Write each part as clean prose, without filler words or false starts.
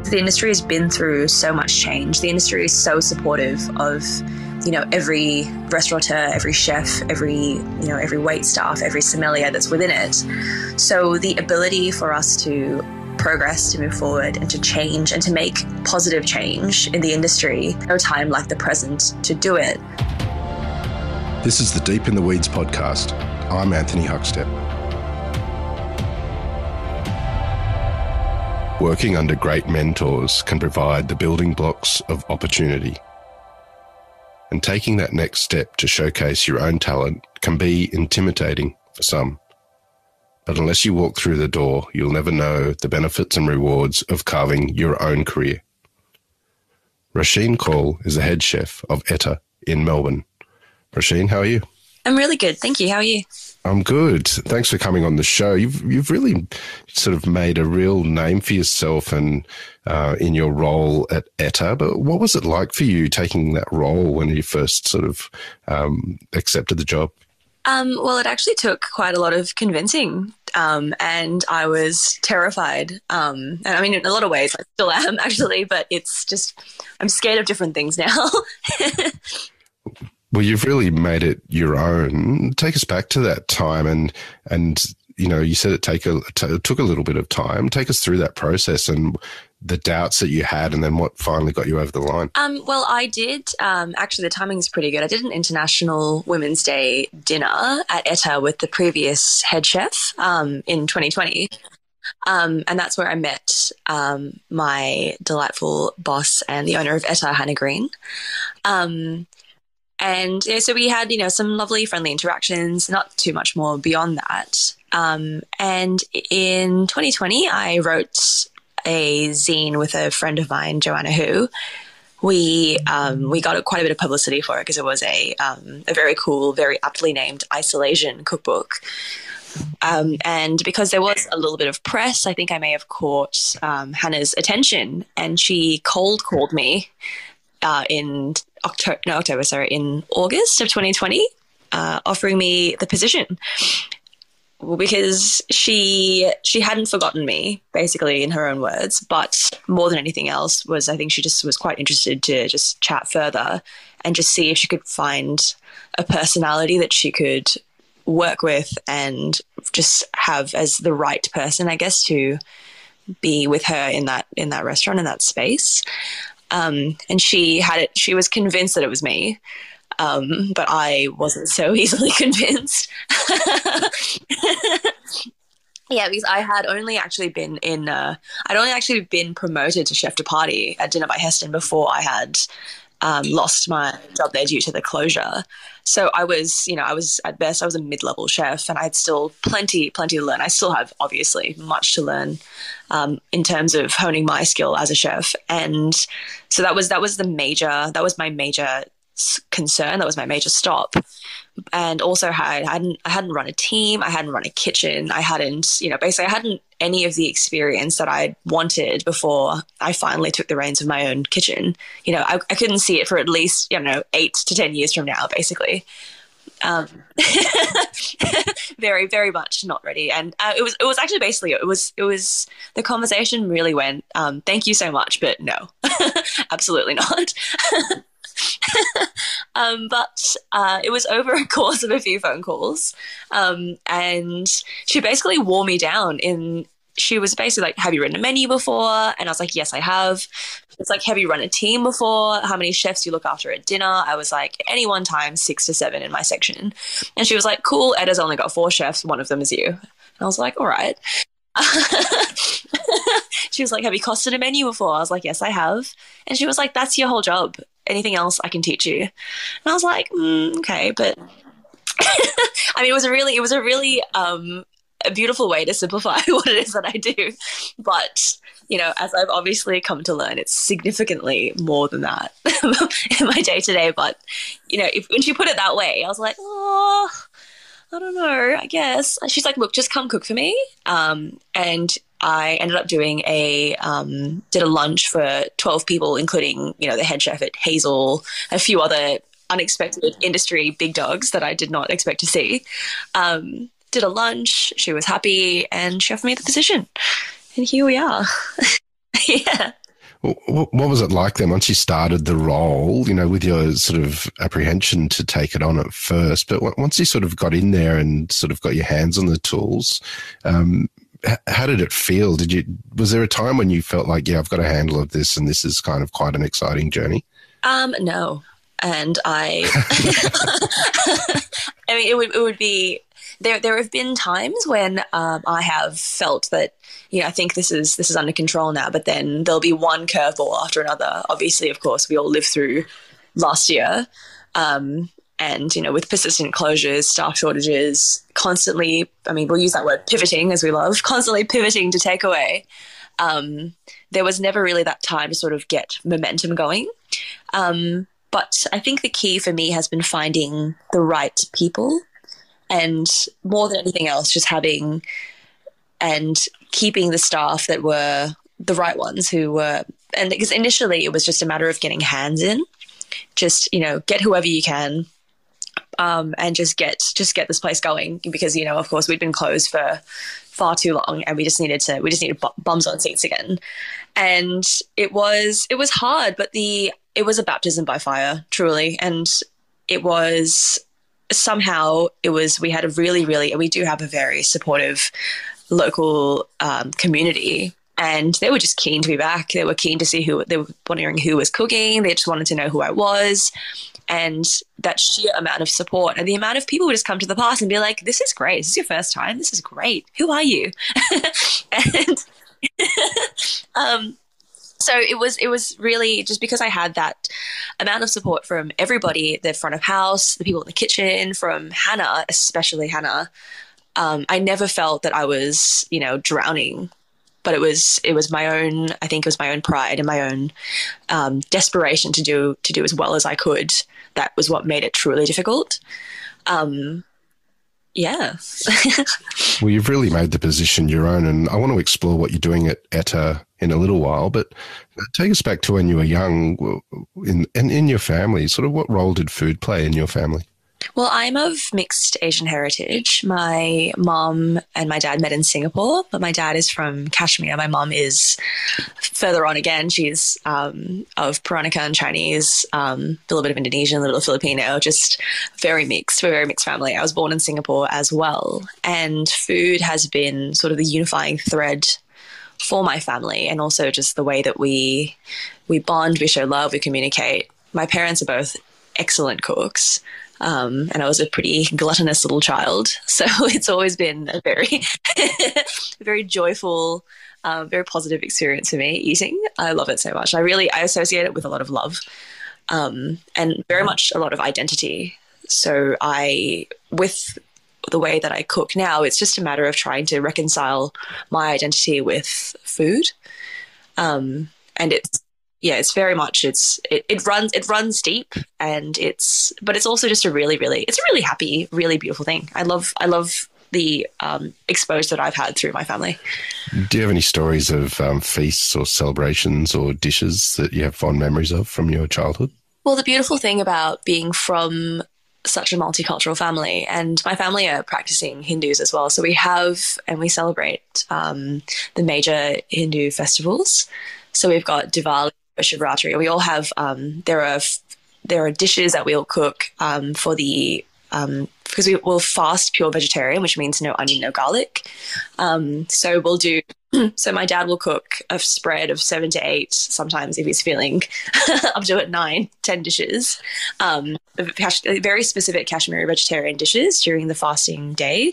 The industry has been through so much change. The industry is so supportive of, every restaurateur, every chef, every wait staff, every sommelier that's within it. So the ability for us to progress, to move forward and to change and to make positive change in the industry, no time like the present to do it. This is the Deep in the Weeds podcast. I'm Anthony Huckstep. Working under great mentors can provide the building blocks of opportunity. And taking that next step to showcase your own talent can be intimidating for some. But unless you walk through the door, you'll never know the benefits and rewards of carving your own career. Rosheen Kaul is the head chef of Etta in Melbourne. Rosheen, how are you? I'm really good, thank you. How are you? I'm good. Thanks for coming on the show. You've really sort of made a real name for yourself and in your role at Etta. But what was it like for you taking that role when you first sort of accepted the job? Well, it actually took quite a lot of convincing, and I was terrified. And I mean, in a lot of ways, I still am actually, but it's just I'm scared of different things now. Well, you've really made it your own. Take us back to that time, and you said it took a little bit of time. Take us through that process and the doubts that you had, and then what finally got you over the line. Well, I did. Actually, the timing is pretty good. I did an International Women's Day dinner at Etta with the previous head chef in 2020. And that's where I met my delightful boss and the owner of Etta, Hannah Green. And so we had, some lovely, friendly interactions, not too much more beyond that. And in 2020, I wrote a zine with a friend of mine, Joanna Hu. We got quite a bit of publicity for it because it was a very cool, very aptly named isolation cookbook. And because there was a little bit of press, I think I may have caught Hannah's attention, and she cold called me in August of 2020, offering me the position. Because she hadn't forgotten me, basically, in her own words, but more than anything else I think she just was quite interested to just chat further and just see if she could find a personality that she could work with and just have as the right person, I guess, to be with her in that restaurant, in that space. And she was convinced that it was me. But I wasn't so easily convinced. Yeah, because I had only actually been been promoted to chef de partie at Dinner by Heston before I had lost my job there due to the closure. So I was at best, I was a mid-level chef, and I had still plenty to learn. I still have obviously much to learn in terms of honing my skill as a chef. And so that was my major concern. That was my major stop. And also I hadn't run a team. I hadn't run a kitchen. I hadn't any of the experience that I wanted before I finally took the reins of my own kitchen. I couldn't see it for at least, 8 to 10 years from now, basically. Very, very much not ready. And it was actually basically, it was the conversation really went, thank you so much, but no, absolutely not. But it was over a course of a few phone calls, and she basically wore me down. She was basically like, have you written a menu before? And I was like, yes, I have. It's like, have you run a team before? How many chefs do you look after at dinner? I was like, at any one time, 6 to 7 in my section. And she was like, cool, Etta's only got 4 chefs. One of them is you. And I was like, all right. She was like, have you costed a menu before? I was like, yes, I have. And she was like, that's your whole job. Anything else I can teach you. And I was like, okay, but I mean, it was a really a beautiful way to simplify what it is that I do. But, as I've obviously come to learn, it's significantly more than that in my day to day. But, when she put it that way, I was like, oh, I don't know, I guess. And she's like, look, just come cook for me. And I ended up doing did a lunch for 12 people, including, the head chef at Hazel, a few other unexpected industry big dogs that I did not expect to see. Did a lunch, she was happy, and she offered me the position. And here we are. Yeah. What was it like then once you started the role, with your sort of apprehension to take it on at first, but once you sort of got in there and sort of got your hands on the tools, how did it feel? Was there a time when you felt like, yeah, I've got a handle of this and this is kind of quite an exciting journey? No. And I mean, it would be, there have been times when I have felt that, I think this is under control now, but then there'll be one curveball after another. Obviously, of course, we all lived through last year. And, with persistent closures, staff shortages, constantly, I mean, we'll use that word pivoting as we love, constantly pivoting to takeaway. There was never really that time to sort of get momentum going. But I think the key for me has been finding the right people, and more than anything else, just having and keeping the staff that were the right ones and because initially it was just a matter of getting hands in, just, get whoever you can, and just get this place going because, of course we'd been closed for far too long and we just needed bums on seats again. And it was hard, but it was a baptism by fire, truly. And it was we had a really, we do have a very supportive local community, and they were just keen to be back. They were keen to see they were wondering who was cooking. They just wanted to know who I was. And that sheer amount of support and the amount of people who just come to the class and be like, this is great. This is your first time. This is great. Who are you? And so it was really just because I had that amount of support from everybody, the front of house, the people in the kitchen, from Hannah, especially Hannah. I never felt that I was, drowning, but it was my own, I think it was my own pride and my own desperation to do as well as I could. That was what made it truly difficult. Yeah. Well, you've really made the position your own, and I want to explore what you're doing at Etta in a little while, but take us back to when you were young in your family. Sort of what role did food play in your family? Well, I'm of mixed Asian heritage. My mom and my dad met in Singapore, but my dad is from Kashmir. My mom is further on again. She's of Peranakan Chinese, a little bit of Indonesian, a little Filipino, just very mixed. We're a very mixed family. I was born in Singapore as well. And food has been sort of the unifying thread for my family, and also just the way that we bond, we show love, we communicate. My parents are both excellent cooks. And I was a pretty gluttonous little child. So it's always been a very, very joyful, very positive experience for me eating. I love it so much. I associate it with a lot of love, and very much a lot of identity. So with the way that I cook now, it's just a matter of trying to reconcile my identity with food. And it's very much, it runs deep, and but it's also just it's a really happy, really beautiful thing. I love the exposure that I've had through my family. Do you have any stories of feasts or celebrations or dishes that you have fond memories of from your childhood? Well, the beautiful thing about being from such a multicultural family, and my family are practicing Hindus as well, so we celebrate the major Hindu festivals. So we've got Diwali, Shivratri. We all have there are dishes that we'll cook for the because we will fast pure vegetarian, which means no onion, no garlic. So we'll do. So my dad will cook a spread of 7 to 8, sometimes if he's feeling up to 9, 10 dishes. Very specific Kashmiri vegetarian dishes during the fasting day.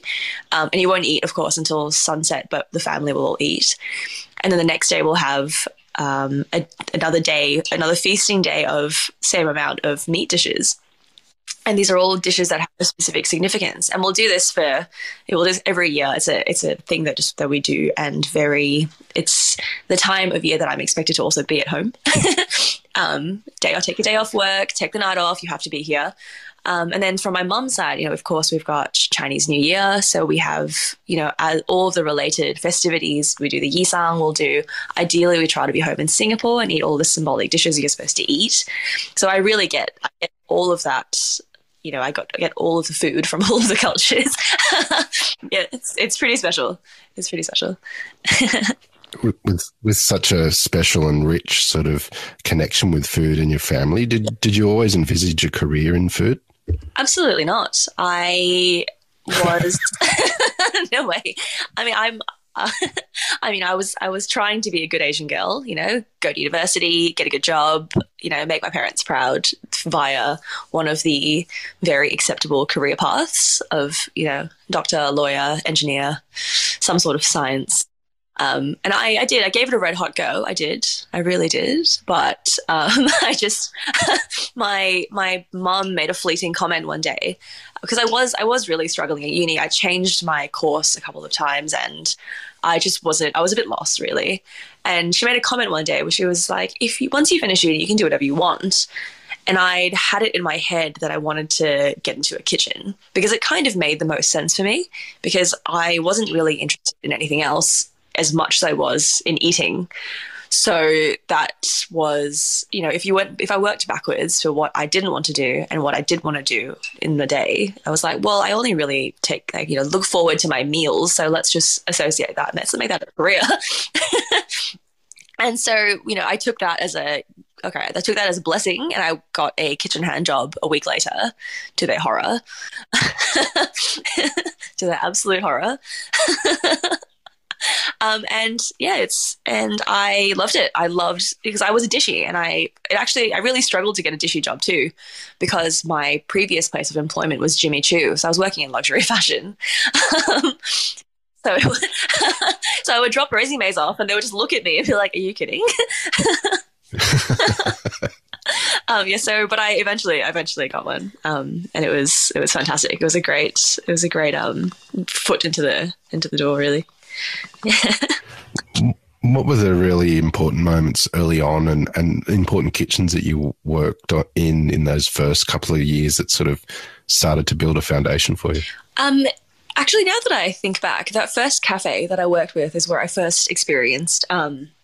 And he won't eat, of course, until sunset, but the family will all eat. And then the next day we'll have another feasting day of same amount of meat dishes. And these are all dishes that have a specific significance. And we'll do this every year. It's a thing that we do, and it's the time of year that I'm expected to also be at home. I'll take a day off work, take the night off, you have to be here. And then from my mum's side, of course, we've got Chinese New Year. So we have, all of the related festivities. We do the Yisang. Ideally, we try to be home in Singapore and eat all the symbolic dishes you're supposed to eat. So I get all of that. I get all of the food from all of the cultures. Yeah, it's pretty special. It's pretty special. With such a special and rich sort of connection with food in your family, did you always envisage a career in food? Absolutely not. I was no way. I mean, uh, I was trying to be a good Asian girl, go to university, get a good job, make my parents proud via one of the very acceptable career paths of, doctor, lawyer, engineer, some sort of science. And I did. I gave it a red hot go. I did. I really did. But I just my mum made a fleeting comment one day because I was really struggling at uni. I changed my course a couple of times, and I just wasn't. I was a bit lost, really. And she made a comment one day where she was like, once you finish uni, you can do whatever you want." And I'd had it in my head that I wanted to get into a kitchen because it kind of made the most sense for me because I wasn't really interested in anything else as much as I was in eating. So that was, if I worked backwards for what I didn't want to do and what I did want to do in the day, I was like, well, I only really look forward to my meals. So let's just associate that and let's make that a career. And so, I took that as a blessing, and I got a kitchen hand job a week later, to their horror, to their absolute horror. And I loved it. Because I was a dishie, and I really struggled to get a dishie job too, because my previous place of employment was Jimmy Choo. So I was working in luxury fashion. So I would drop resumes off and they would just look at me and be like, "Are you kidding?" But I eventually got one. And it was fantastic. It was a great foot into the door, really. What were the really important moments early on and important kitchens that you worked in those first couple of years that sort of started to build a foundation for you? Actually, now that I think back, that first cafe that I worked with is where I first experienced,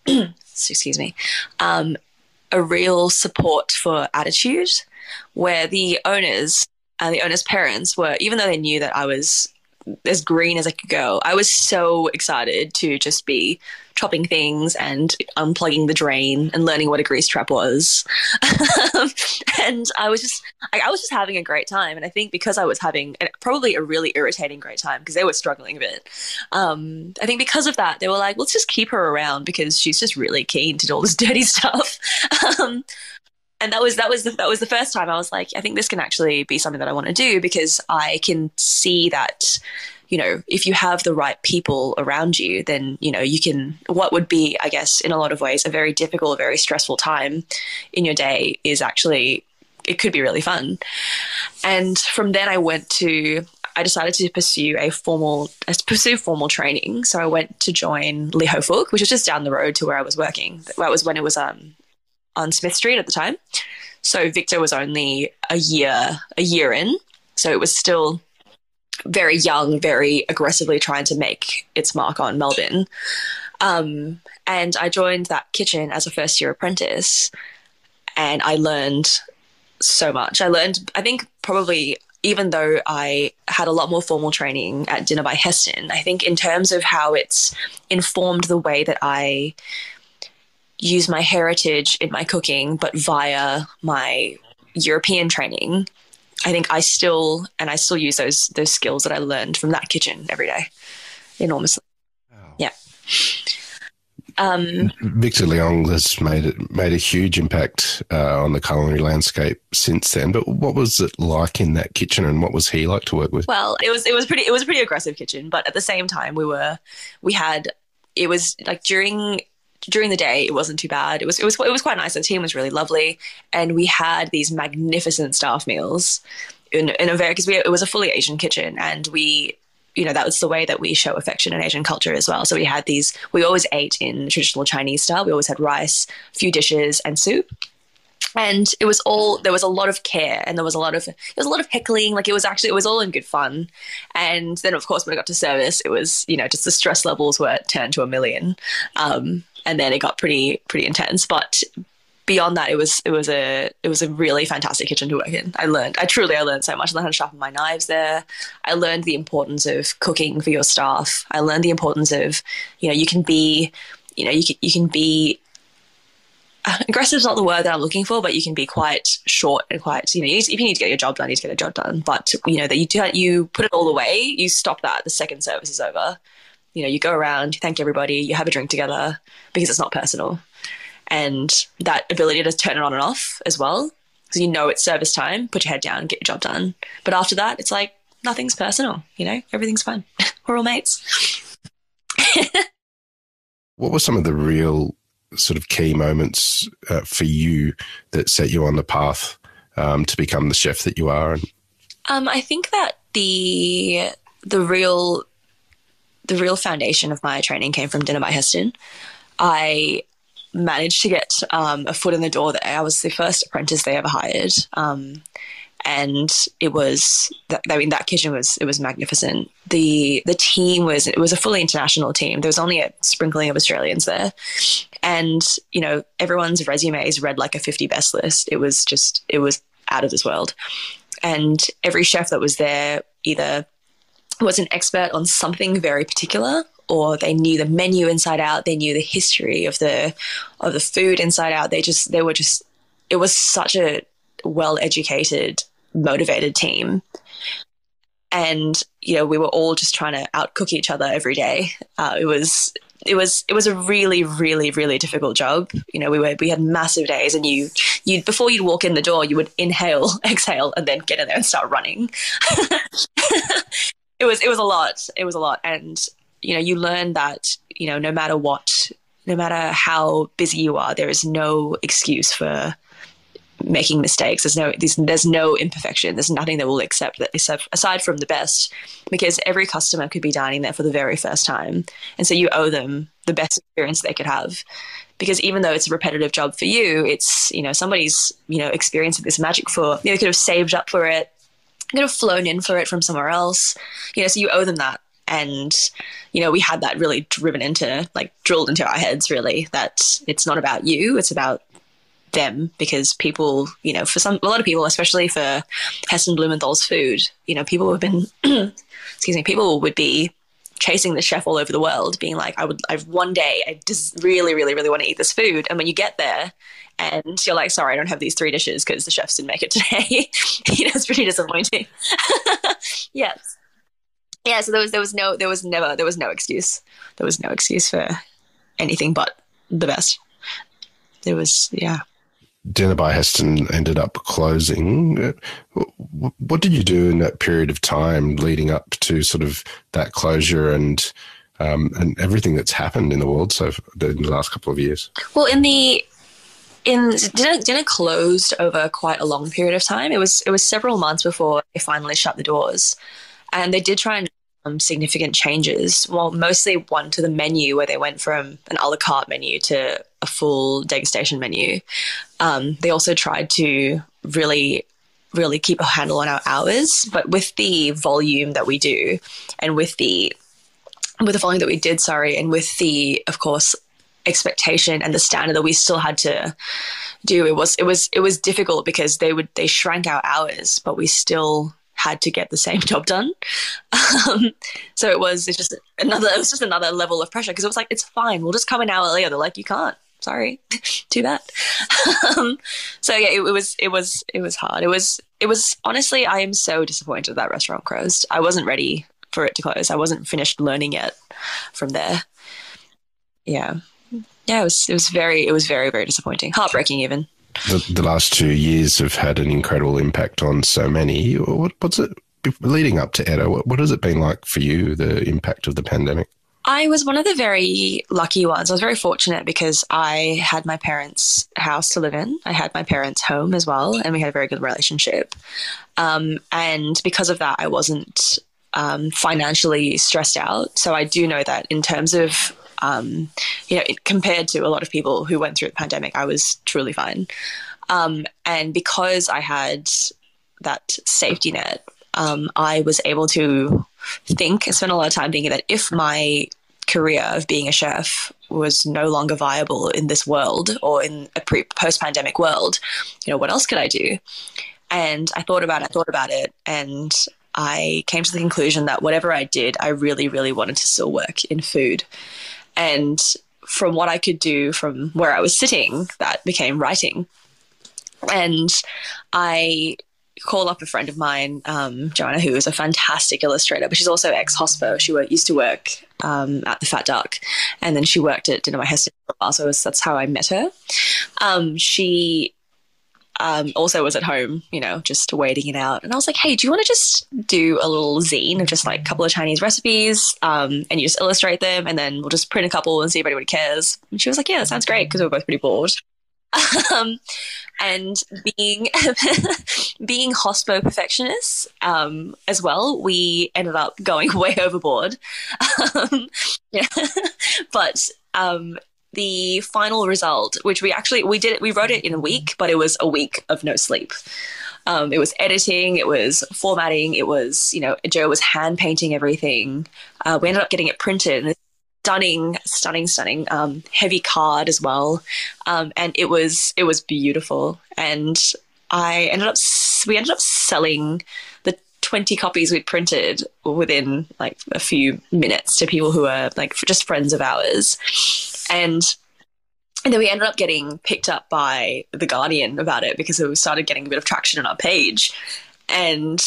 excuse me, a real support for attitude, where the owners and the owners' parents were, even though they knew that I was as green as I could go, I was so excited to just be chopping things and unplugging the drain and learning what a grease trap was. And I was just having a great time. And I think because I was having probably a really irritating great time because they were struggling a bit, I think because of that, they were like, let's just keep her around because she's just really keen to do all this dirty stuff. And that was the first time I was like, I think this can actually be something that I want to do, because I can see that, if you have the right people around you, then, you can, what would be, I guess, in a lot of ways, a very difficult, very stressful time in your day is actually, it could be really fun. And from then I decided to pursue formal training. So I went to join Liho Fook, which was just down the road to where I was working. That was when it was, on Smith Street at the time. So Victor was only a year in. So it was still very young, very aggressively trying to make its mark on Melbourne. And I joined that kitchen as a first year apprentice, and I learned so much. I think probably, even though I had a lot more formal training at Dinner by Heston, I think in terms of how it's informed the way that I use my heritage in my cooking, but via my European training, I think I still use those skills that I learned from that kitchen every day enormously. Wow. Yeah. Victor Leong has made a huge impact on the culinary landscape since then. But what was it like in that kitchen, and what was he like to work with? Well, it was a pretty aggressive kitchen, but at the same time, it was like during the day, it wasn't too bad. It was quite nice. The team was really lovely, and we had these magnificent staff meals because it was a fully Asian kitchen, and we, that was the way that we show affection in Asian culture as well. So we always ate in traditional Chinese style. We always had rice, a few dishes, and soup. And there was a lot of care, and there was a lot of heckling. Like it was all in good fun. And then of course when I got to service, it was, just the stress levels were turned to 1,000,000. And then it got pretty intense. But beyond that, it was a really fantastic kitchen to work in. I learned so much. I learned how to sharpen my knives there. I learned the importance of cooking for your staff. I learned the importance of, you can be you can be aggressive is not the word that I'm looking for, but you can be quite short and quite, if you need to get your job done, you need to get a job done. But, that you put it all away, you stop that the second service is over. You go around, you thank everybody, you have a drink together because it's not personal. And that ability to turn it on and off as well. So it's service time, put your head down, get your job done. But after that, it's like nothing's personal, everything's fine. We're all mates. What were some of the real sort of key moments for you that set you on the path to become the chef that you are? I think that the real foundation of my training came from Dinner by Heston. I managed to get a foot in the door there. I was the first apprentice they ever hired. And it was, that kitchen was magnificent. The team was a fully international team. There was only a sprinkling of Australians there. And, everyone's resumes read like a 50 best list. It was out of this world. And every chef that was there either was an expert on something very particular, or they knew the menu inside out. They knew the history of the food inside out. It was such a well-educated, motivated team. And, we were all just trying to outcook each other every day. It was a really, really, really difficult job. We had massive days, and you before you'd walk in the door, you would inhale, exhale, and then get in there and start running. It was a lot. It was a lot. And, you learn that, no matter how busy you are, there is no excuse for making mistakes. There's no imperfection. There's nothing that will accept that, aside from the best, because every customer could be dining there for the very first time. And so you owe them the best experience they could have, because even though it's a repetitive job for you, it's, somebody's, experiencing this magic for, they could have saved up for it, could have flown in for it from somewhere else, so you owe them that. And, we had that really drilled into our heads, really, that it's not about you, it's about them. Because people, for a lot of people, especially for Heston Blumenthal's food, people have been, people would be chasing the chef all over the world, being like, one day I just really, really, really want to eat this food. And when you get there and you're like, sorry, I don't have these 3 dishes because the chefs didn't make it today, it's pretty disappointing. Yes. Yeah, so there was no excuse. There was no excuse for anything but the best. There was, yeah. Dinner by Heston ended up closing. What did you do in that period of time leading up to sort of that closure and everything that's happened in the world in the last couple of years? Well, dinner closed over quite a long period of time. It was several months before they finally shut the doors. And they did try and significant changes. Well, mostly one to the menu, where they went from an a la carte menu to a full degustation menu. They also tried to really, really keep a handle on our hours, but with the volume that we do, and with the volume that we did, and with the, of course, expectation and the standard that we still had to do, it was difficult, because they shrank our hours, but we still had to get the same job done. So it was just another level of pressure, because it was like, it's fine, we'll just come an hour earlier. They're like, you can't, sorry, too bad. So yeah, it was hard. It was honestly, I am so disappointed that restaurant closed. I wasn't ready for it to close. I wasn't finished learning yet from there. Yeah, it was very, very disappointing, heartbreaking even. The last 2 years have had an incredible impact on so many. What's it leading up to Etta? What has it been like for you, the impact of the pandemic? I was one of the very lucky ones. I was very fortunate because I had my parents' house to live in. I had my parents' home as well, and we had a very good relationship. And because of that, I wasn't financially stressed out. So I do know that in terms of compared to a lot of people who went through the pandemic, I was truly fine. And because I had that safety net, I was able to spend a lot of time thinking that if my career of being a chef was no longer viable in this world, or in a post-pandemic world, what else could I do? And I thought about it, and I came to the conclusion that whatever I did, I really, really wanted to still work in food. And from what I could do from where I was sitting, that became writing. And I called up a friend of mine, Joanna, who is a fantastic illustrator, but she's also ex-hospo. She used to work at the Fat Duck, and then she worked at Dinner by Hester for a while, so that's how I met her. She also was at home, just waiting it out. And I was like, hey, do you want to just do a little zine of just like a couple of Chinese recipes, and you just illustrate them, and then we'll just print a couple and see if anybody cares? And she was like, yeah, that sounds great, because we were both pretty bored. And being being hospo perfectionists as well, we ended up going way overboard. Yeah. But the final result, which we wrote it in a week, but it was a week of no sleep. It was editing, it was formatting, it was, Joe was hand painting everything. We ended up getting it printed. Stunning, heavy card as well. And it was beautiful. And we ended up selling the 20 copies we'd printed within like a few minutes to people who are like just friends of ours. And then we ended up getting picked up by The Guardian about it, because it started getting a bit of traction on our page. And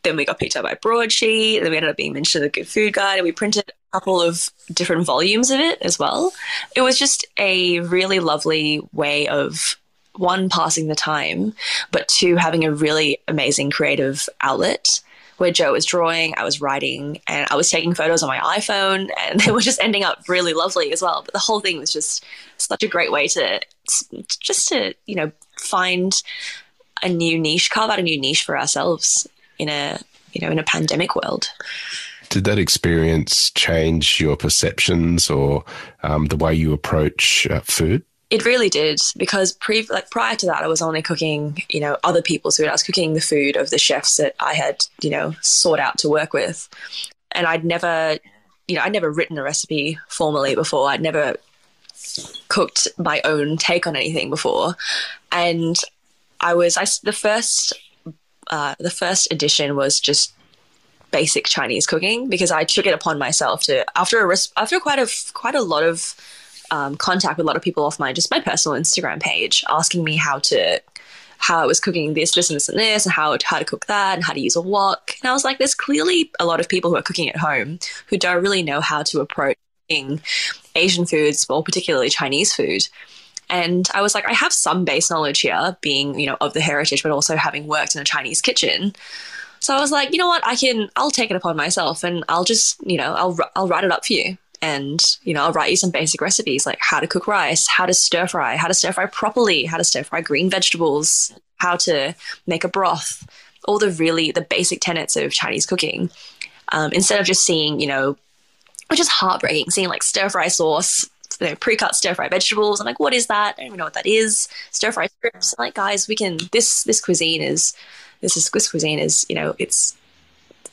then we got picked up by Broadsheet, and then we ended up being mentioned in the Good Food Guide, and we printed a couple of different volumes of it as well. It was just a really lovely way of, one, passing the time, but two, having a really amazing creative outlet where Joe was drawing, I was writing, and I was taking photos on my iPhone, and they were just ending up really lovely as well. But the whole thing was just such a great way to find a new niche, carve out a new niche for ourselves in a pandemic world. Did that experience change your perceptions or the way you approach food? It really did, because prior to that, I was only cooking, other people's food. I was cooking the food of the chefs that I had, sought out to work with. And I'd never written a recipe formally before. I'd never cooked my own take on anything before. And the first edition was just basic Chinese cooking, because I took it upon myself to, after quite a lot of contact with a lot of people off my personal Instagram page, asking me how I was cooking this and this and this, and how to cook that, and how to use a wok. And I was like, there's clearly a lot of people who are cooking at home who don't really know how to approach Asian foods, or particularly Chinese food. And I was like, I have some base knowledge here, being, of the heritage, but also having worked in a Chinese kitchen. So I was like, you know what, I'll take it upon myself, and I'll just, I'll write it up for you. And, I'll write you some basic recipes, like how to cook rice, how to stir fry properly, how to stir fry green vegetables, how to make a broth, all the basic tenets of Chinese cooking. Instead of just seeing, which is heartbreaking, seeing like stir fry sauce, pre-cut stir fry vegetables. I'm like, what is that? I don't even know what that is. Stir fry strips. I'm like, guys, this cuisine is,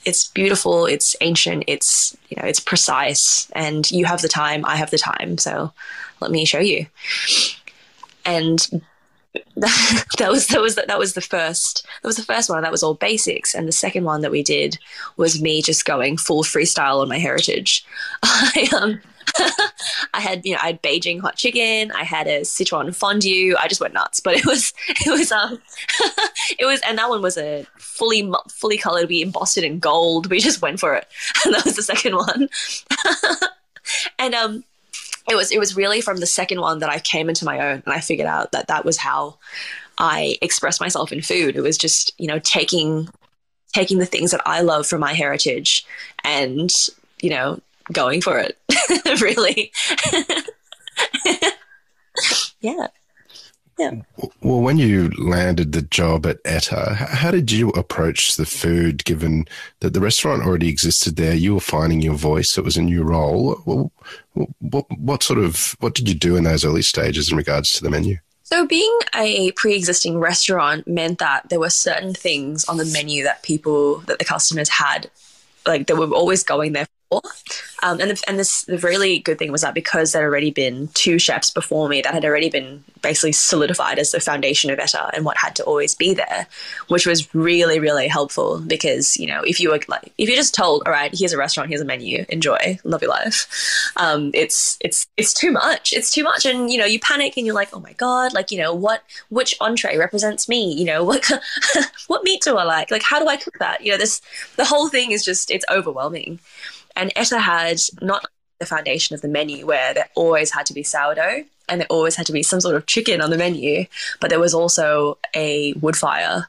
it's beautiful, it's ancient, it's precise, and you have the time, I have the time, so let me show you. And that was the first one, and that was all basics. And the second one that we did was me just going full freestyle on my heritage. I had Beijing hot chicken, I had a Sichuan fondue. I just went nuts, but it was and that one was a fully colored. We embossed it in gold. We just went for it, and that was the second one. And it was really from the second one that I came into my own, and I figured out that was how I express myself in food. It was just taking the things that I love from my heritage, and going for it. Really. Yeah. Well, when you landed the job at Etta, how did you approach the food, given that the restaurant already existed there? You were finding your voice. It was a new role. What did you do in those early stages in regards to the menu? So being a pre-existing restaurant meant that there were certain things on the menu that the customers had, like, they were always going there The really good thing was that because there had already been two chefs before me that had already been basically solidified as the foundation of Etta and what had to always be there, which was really, really helpful because, you know, if you're just told, all right, here's a restaurant, here's a menu, enjoy, love your life. It's too much. It's too much. And, you know, you panic and you're like, oh my God, like, you know, which entree represents me? You know, what meat do I like? Like, how do I cook that? You know, the whole thing is just, it's overwhelming. And Etta had not the foundation of the menu where there always had to be sourdough and there always had to be some sort of chicken on the menu, but there was also a wood fire.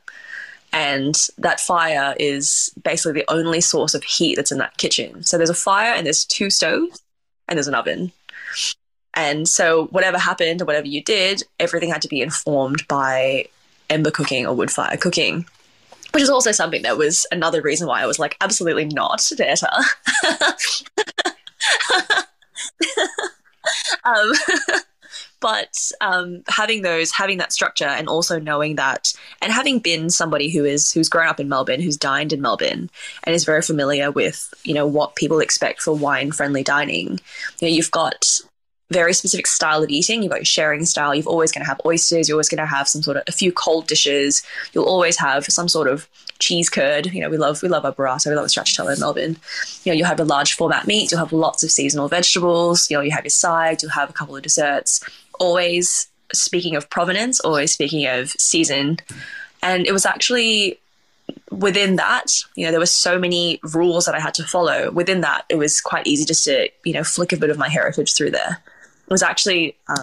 And that fire is basically the only source of heat that's in that kitchen. So there's a fire and there's two stoves and there's an oven. And so whatever happened or whatever you did, everything had to be informed by ember cooking or wood fire cooking. Which is also something that was another reason why I was like, absolutely not to Etta. But having that structure and also knowing that, and having been somebody who's grown up in Melbourne, who's dined in Melbourne, and is very familiar with, you know, what people expect for wine-friendly dining. You know, you've got very specific style of eating. You've got your sharing style. You're always going to have oysters. You're always going to have a few cold dishes. You'll always have some sort of cheese curd. You know, we love our burrata. We love the stracciatella in Melbourne. You know, you'll have a large format meat. You'll have lots of seasonal vegetables. You know, you have your sides. You'll have a couple of desserts. Always speaking of provenance, always speaking of season. And it was actually within that, you know, there were so many rules that I had to follow. Within that, it was quite easy just to, you know, flick a bit of my heritage through there. It was actually, I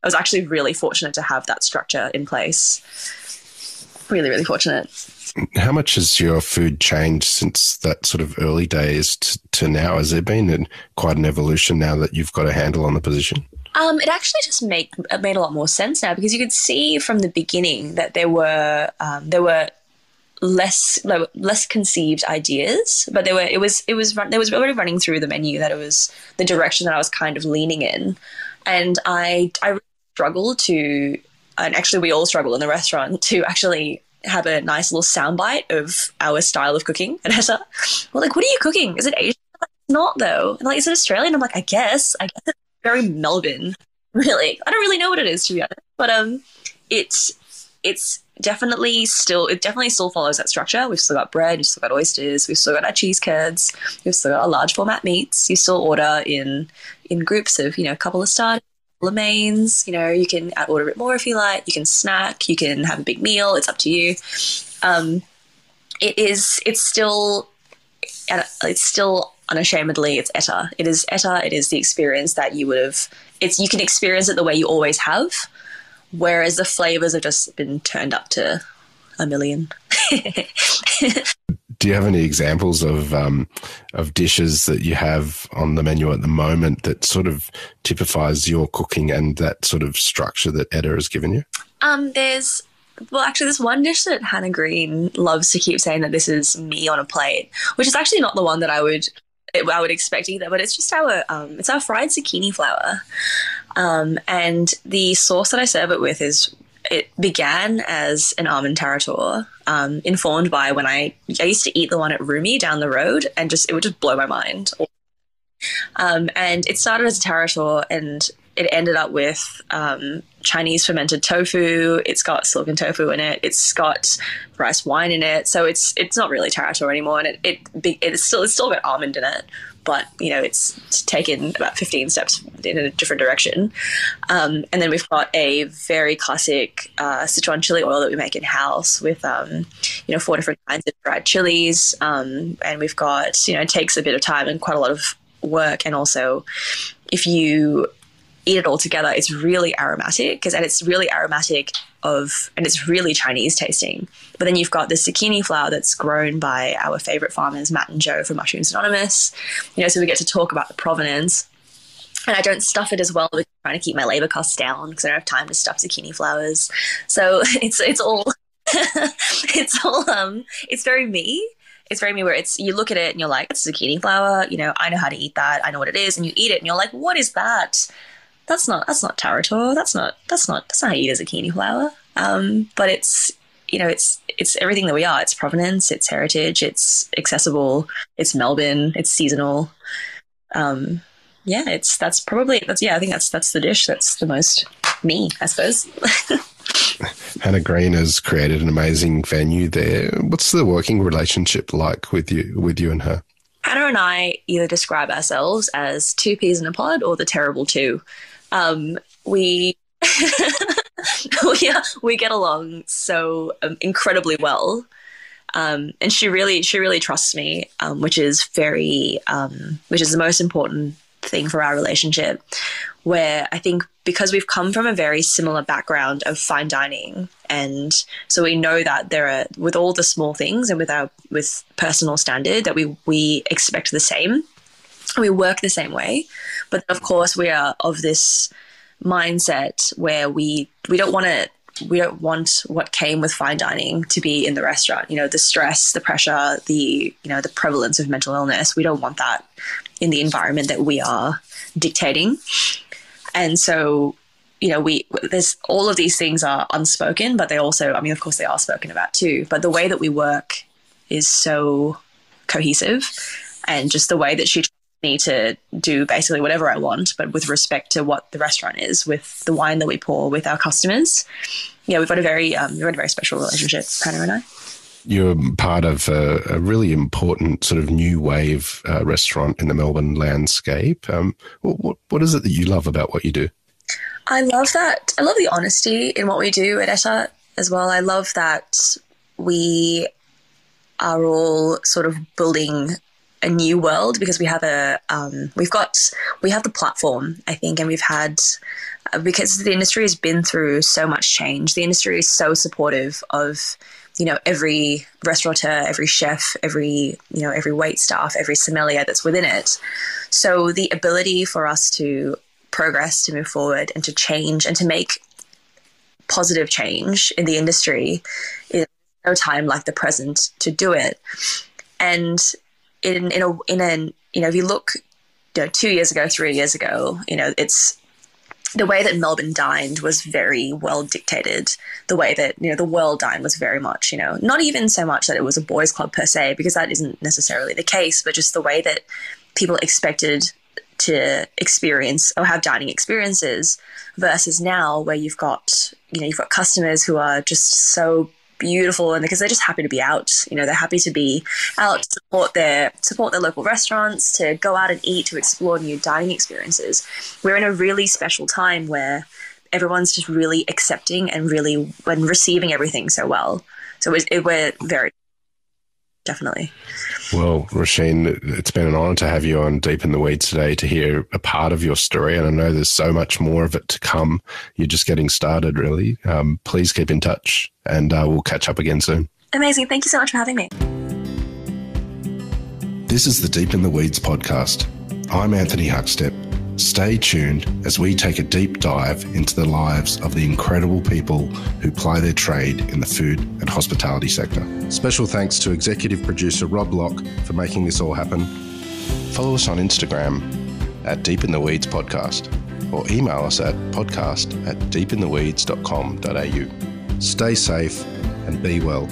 was actually really fortunate to have that structure in place. Really, really fortunate. How much has your food changed since that sort of early days to now? Has there been quite an evolution now that you've got a handle on the position? It actually just made a lot more sense now because you could see from the beginning that there were less conceived ideas, but it was already running through the menu that it was the direction that I was kind of leaning in, and I really struggled to, and actually we all struggle in the restaurant to actually have a nice little soundbite of our style of cooking at Etta. We're like, what are you cooking? Is it Asian? Like, it's not though. And like, is it Australian? I'm like, I guess it's very Melbourne. Really, I don't really know what it is, to be honest. But it definitely still follows that structure. We've still got bread, we've still got oysters, we've still got our cheese curds, we've still got our large format meats. You still order in groups of, you know, a couple of starters, a couple of mains. You know, you can order a bit more if you like. You can snack, you can have a big meal. It's up to you. It's still unashamedly, it's Etta. It is Etta. It is the experience that you can experience it the way you always have. Whereas the flavors have just been turned up to a million. Do you have any examples of dishes that you have on the menu at the moment that sort of typifies your cooking and that sort of structure that Etta has given you? There's one dish that Hannah Green loves to keep saying that this is me on a plate, which is actually not the one that I would expect either, but it's just our fried zucchini flour. And the sauce that I serve it with it began as an almond tarator, informed by when I used to eat the one at Rumi down the road, and it would just blow my mind. And it started as a tarator, and it ended up with Chinese fermented tofu. It's got silken tofu in it. It's got rice wine in it. So it's not really tarator anymore, and it's still got almond in it. But, you know, it's taken about 15 steps in a different direction. And then we've got a very classic Sichuan chili oil that we make in-house with, 4 different kinds of dried chilies. And we've got, you know, it takes a bit of time and quite a lot of work. And also, if you eat it all together, it's really aromatic, and it's really aromatic and it's really Chinese tasting. But then you've got the zucchini flour that's grown by our favorite farmers, Matt and Joe from Mushrooms Anonymous. You know, so we get to talk about the provenance. And I don't stuff it as well because I'm trying to keep my labor costs down because I don't have time to stuff zucchini flowers. So it's all it's very me. It's very me, where you look at it and you're like, it's zucchini flour. You know, I know how to eat that. I know what it is. And you eat it and you're like, what is that? That's not tarator. That's not how you eat a zucchini flour. But it's everything that we are. It's provenance, it's heritage, it's accessible, it's Melbourne, it's seasonal. Yeah, I think that's the dish that's the most me, I suppose. Hannah Green has created an amazing venue there. What's the working relationship like with you and her? Hannah and I either describe ourselves as two peas in a pod or the terrible two. We we get along so incredibly well, and she really trusts me, which is the most important thing for our relationship. Where I think because we've come from a very similar background of fine dining, and so we know that there are, with all the small things and with personal standard, that we expect the same, we work the same way, but of course we are of this mindset where we don't want what came with fine dining to be in the restaurant. The stress, the pressure, the prevalence of mental illness. We don't want that in the environment that we are dictating. And so, there's all of these things are unspoken, but they also, of course they are spoken about too, but the way that we work is so cohesive, and just the way that she trusts me to do basically whatever I want, but with respect to what the restaurant is, with the wine that we pour with our customers. Yeah, we've got a very special relationship, Hannah and I. You're part of a really important sort of new wave restaurant in the Melbourne landscape. What is it that you love about what you do? I love that. I love the honesty in what we do at Etta as well. I love that we are all sort of building a new world, because we have we have the platform, I think, and we've had, because the industry has been through so much change. The industry is so supportive of every restaurateur, every chef, every wait staff, every sommelier that's within it. So the ability for us to progress, to move forward, and to change, and to make positive change in the industry, is no time like the present to do it. And if you look, 2 years ago, 3 years ago, it's the way that Melbourne dined was very well dictated. The way that, the world dined was very much, not even so much that it was a boys' club per se, because that isn't necessarily the case, but just the way that people expected to experience or have dining experiences, versus now where you've got customers who are just so beautiful, and because they're just happy to be out, they're happy to be out to support their local restaurants, to go out and eat, to explore new dining experiences. We're in a really special time where everyone's just really accepting and receiving everything so well. So we're very, definitely. Well, Rosheen, it's been an honour to have you on Deep in the Weeds today to hear a part of your story, and I know there's so much more of it to come. You're just getting started, really. Please keep in touch, and we'll catch up again soon. Amazing. Thank you so much for having me. This is the Deep in the Weeds podcast. I'm Anthony Huckstep. Stay tuned as we take a deep dive into the lives of the incredible people who ply their trade in the food and hospitality sector. Special thanks to executive producer Rob Locke for making this all happen. Follow us on Instagram at Deep in the Weeds Podcast, or email us at podcast@deepintheweeds.com.au. Stay safe and be well.